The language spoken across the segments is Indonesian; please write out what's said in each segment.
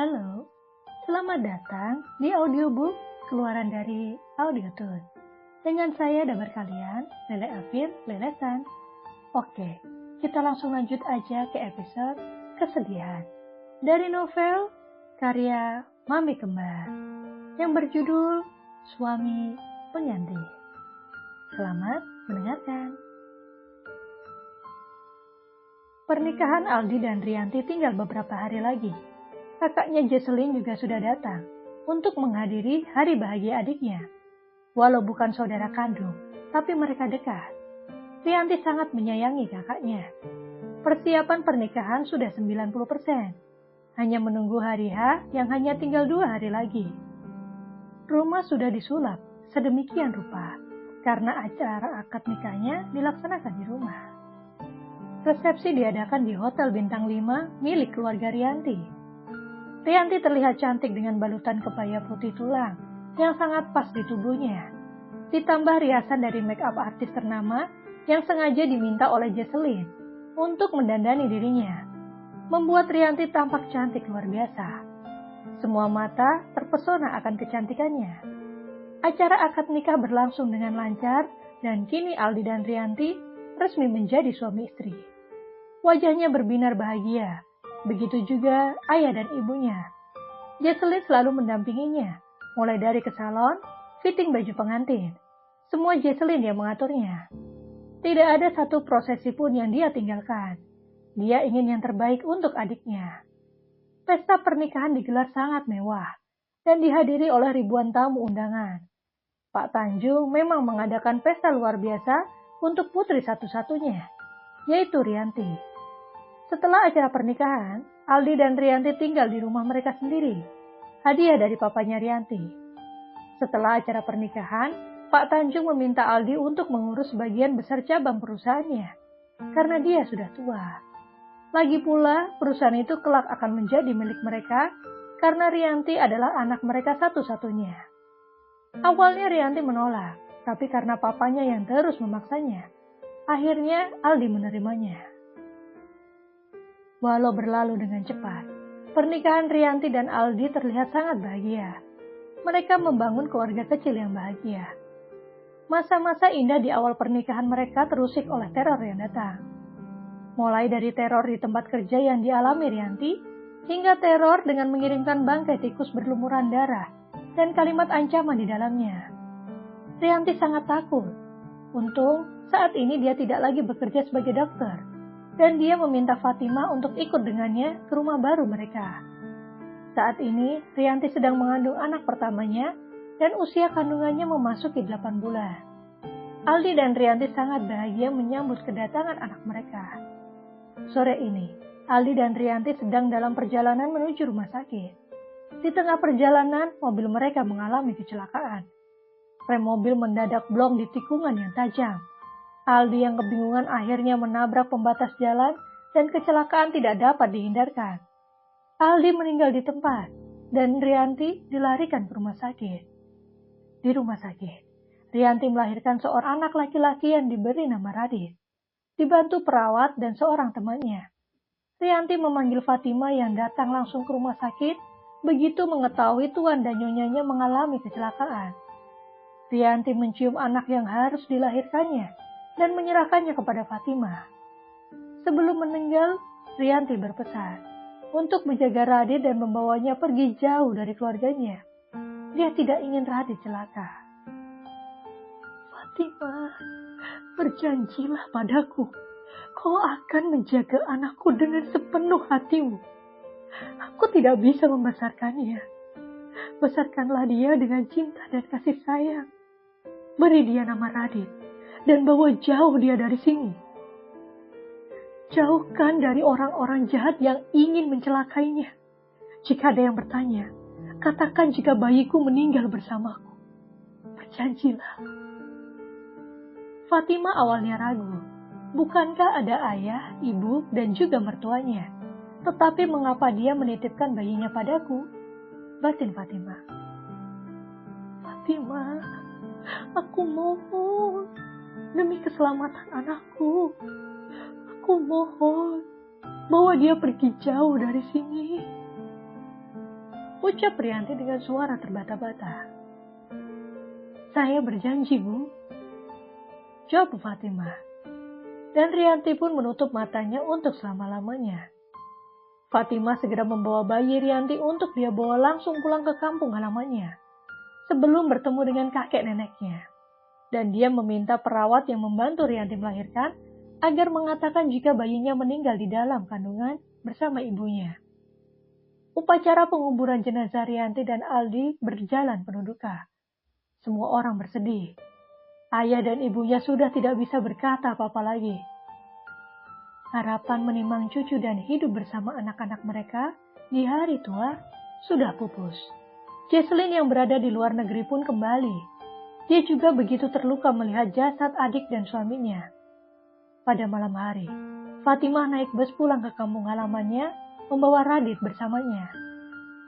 Halo, selamat datang di audiobook keluaran dari Audiotoon. Dengan saya dan kalian, Lele Afir Lelesan. Oke, kita langsung lanjut aja ke episode Kesedihan. Dari novel karya Mami Kembar yang berjudul Suami Pengganti. Selamat mendengarkan. Pernikahan Aldi dan Rianti tinggal beberapa hari lagi. Kakaknya Jesselyn juga sudah datang untuk menghadiri hari bahagia adiknya. Walau bukan saudara kandung, tapi mereka dekat. Rianti sangat menyayangi kakaknya. Persiapan pernikahan sudah 90%. Hanya menunggu hari H yang hanya tinggal 2 hari lagi. Rumah sudah disulap sedemikian rupa karena acara akad nikahnya dilaksanakan di rumah. Resepsi diadakan di Hotel Bintang 5 milik keluarga Rianti. Rianti terlihat cantik dengan balutan kebaya putih tulang yang sangat pas di tubuhnya. Ditambah riasan dari make up artis ternama yang sengaja diminta oleh Jesselyn untuk mendandani dirinya. Membuat Rianti tampak cantik luar biasa. Semua mata terpesona akan kecantikannya. Acara akad nikah berlangsung dengan lancar dan kini Aldi dan Rianti resmi menjadi suami istri. Wajahnya berbinar bahagia. Begitu juga ayah dan ibunya. Jesselyn selalu mendampinginya, mulai dari ke salon, fitting baju pengantin. Semua Jesselyn yang mengaturnya. Tidak ada satu prosesi pun yang dia tinggalkan. Dia ingin yang terbaik untuk adiknya. Pesta pernikahan digelar sangat mewah dan dihadiri oleh ribuan tamu undangan. Pak Tanjung memang mengadakan pesta luar biasa untuk putri satu-satunya, yaitu Rianti. Setelah acara pernikahan, Aldi dan Rianti tinggal di rumah mereka sendiri. Hadiah dari papanya Rianti. Setelah acara pernikahan, Pak Tanjung meminta Aldi untuk mengurus sebagian besar cabang perusahaannya. Karena dia sudah tua. Lagi pula, perusahaan itu kelak akan menjadi milik mereka karena Rianti adalah anak mereka satu-satunya. Awalnya Rianti menolak, tapi karena papanya yang terus memaksanya, akhirnya Aldi menerimanya. Walau berlalu dengan cepat, pernikahan Rianti dan Aldi terlihat sangat bahagia. Mereka membangun keluarga kecil yang bahagia. Masa-masa indah di awal pernikahan mereka terusik oleh teror yang datang. Mulai dari teror di tempat kerja yang dialami Rianti, hingga teror dengan mengirimkan bangkai tikus berlumuran darah dan kalimat ancaman di dalamnya. Rianti sangat takut. Untung, saat ini dia tidak lagi bekerja sebagai dokter. Dan dia meminta Fatima untuk ikut dengannya ke rumah baru mereka. Saat ini, Rianti sedang mengandung anak pertamanya dan usia kandungannya memasuki 8 bulan. Aldi dan Rianti sangat bahagia menyambut kedatangan anak mereka. Sore ini, Aldi dan Rianti sedang dalam perjalanan menuju rumah sakit. Di tengah perjalanan, mobil mereka mengalami kecelakaan. Rem mobil mendadak blong di tikungan yang tajam. Aldi yang kebingungan akhirnya menabrak pembatas jalan dan kecelakaan tidak dapat dihindarkan. Aldi meninggal di tempat dan Rianti dilarikan ke rumah sakit. Di rumah sakit, Rianti melahirkan seorang anak laki-laki yang diberi nama Radit. Dibantu perawat dan seorang temannya. Rianti memanggil Fatima yang datang langsung ke rumah sakit begitu mengetahui tuan dan nyonyanya mengalami kecelakaan. Rianti mencium anak yang harus dilahirkannya dan menyerahkannya kepada Fatima. Sebelum meninggal, Rianti berpesan untuk menjaga Radit dan membawanya pergi jauh dari keluarganya. Dia tidak ingin Radit celaka. Fatima, berjanjilah padaku, kau akan menjaga anakku dengan sepenuh hatimu. Aku tidak bisa membesarkannya. Besarkanlah dia dengan cinta dan kasih sayang. Beri dia nama Radit. Dan bawa jauh dia dari sini. Jauhkan dari orang-orang jahat yang ingin mencelakainya. Jika ada yang bertanya, katakan jika bayiku meninggal bersamaku. Berjanjilah. Fatima awalnya ragu. Bukankah ada ayah, ibu, dan juga mertuanya? Tetapi mengapa dia menitipkan bayinya padaku? Batin Fatima. Fatima, aku mohon. Demi keselamatan anakku, aku mohon, bawa dia pergi jauh dari sini. ucap Rianti dengan suara terbata-bata. Saya berjanji, Bu, jawab Fatimah. Dan Rianti pun menutup matanya untuk selama-lamanya. Fatimah segera membawa bayi Rianti untuk dia bawa langsung pulang ke kampung halamannya, sebelum bertemu dengan kakek neneknya. Dan dia meminta perawat yang membantu Rianti melahirkan, agar mengatakan jika bayinya meninggal di dalam kandungan bersama ibunya. Upacara penguburan jenazah Rianti dan Aldi berjalan penuh duka. Semua orang bersedih. Ayah dan ibunya sudah tidak bisa berkata apa-apa lagi. Harapan menimang cucu dan hidup bersama anak-anak mereka di hari tua sudah pupus. Jesslyn yang berada di luar negeri pun kembali. Dia juga begitu terluka melihat jasad adik dan suaminya. Pada malam hari, Fatimah naik bus pulang ke kampung halamannya membawa Radit bersamanya.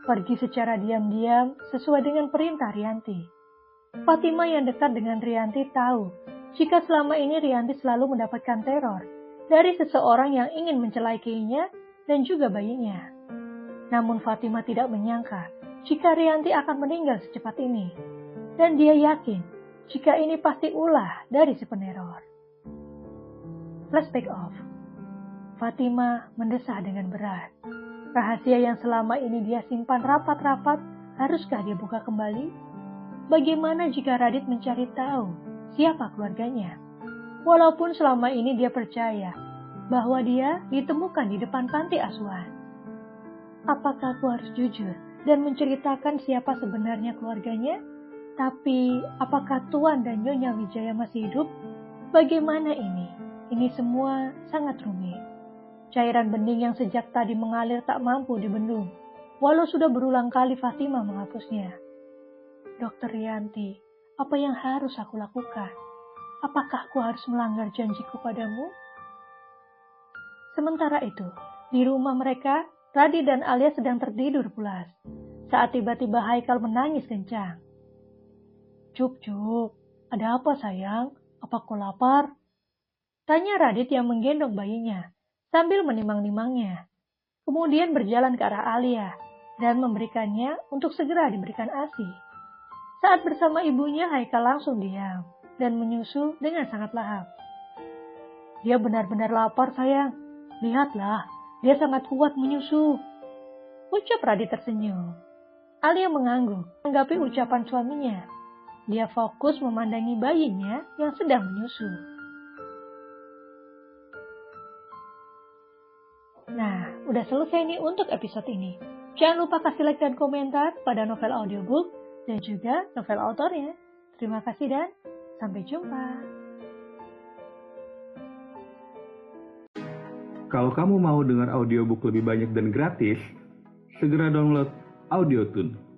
Pergi secara diam-diam sesuai dengan perintah Rianti. Fatimah yang dekat dengan Rianti tahu jika selama ini Rianti selalu mendapatkan teror dari seseorang yang ingin mencelakainya dan juga bayinya. Namun Fatimah tidak menyangka jika Rianti akan meninggal secepat ini. Dan dia yakin jika ini pasti ulah dari si peneror. Flashback off. Fatimah mendesah dengan berat. Rahasia yang selama ini dia simpan rapat-rapat, haruskah dia buka kembali? Bagaimana jika Radit mencari tahu siapa keluarganya? Walaupun selama ini dia percaya bahwa dia ditemukan di depan panti asuhan. Apakah aku harus jujur dan menceritakan siapa sebenarnya keluarganya? Tapi apakah Tuan dan Nyonya Wijaya masih hidup? Bagaimana ini? Ini semua sangat rumit. Cairan bening yang sejak tadi mengalir tak mampu dibendung, walau sudah berulang kali Fatimah menghapusnya. Dokter Rianti, apa yang harus aku lakukan? Apakah aku harus melanggar janjiku padamu? Sementara itu, di rumah mereka, Radit dan Alia sedang tertidur pulas. Saat tiba-tiba Haikal menangis kencang. Cuk, ada apa sayang? Apa kau lapar? Tanya Radit yang menggendong bayinya, sambil menimang-nimangnya. Kemudian berjalan ke arah Alia, dan memberikannya untuk segera diberikan ASI. Saat bersama ibunya, Haikal langsung diam dan menyusu dengan sangat lahap. Dia benar-benar lapar sayang. Lihatlah, dia sangat kuat menyusu. Ucap Radit tersenyum. Alia mengangguk, menanggapi ucapan suaminya. Dia fokus memandangi bayinya yang sedang menyusu. Nah, udah selesai nih untuk episode ini. Jangan lupa kasih like dan komentar pada novel audiobook dan juga novel autornya. Terima kasih dan sampai jumpa. Kalau kamu mau dengar audiobook lebih banyak dan gratis, segera download AudioTune.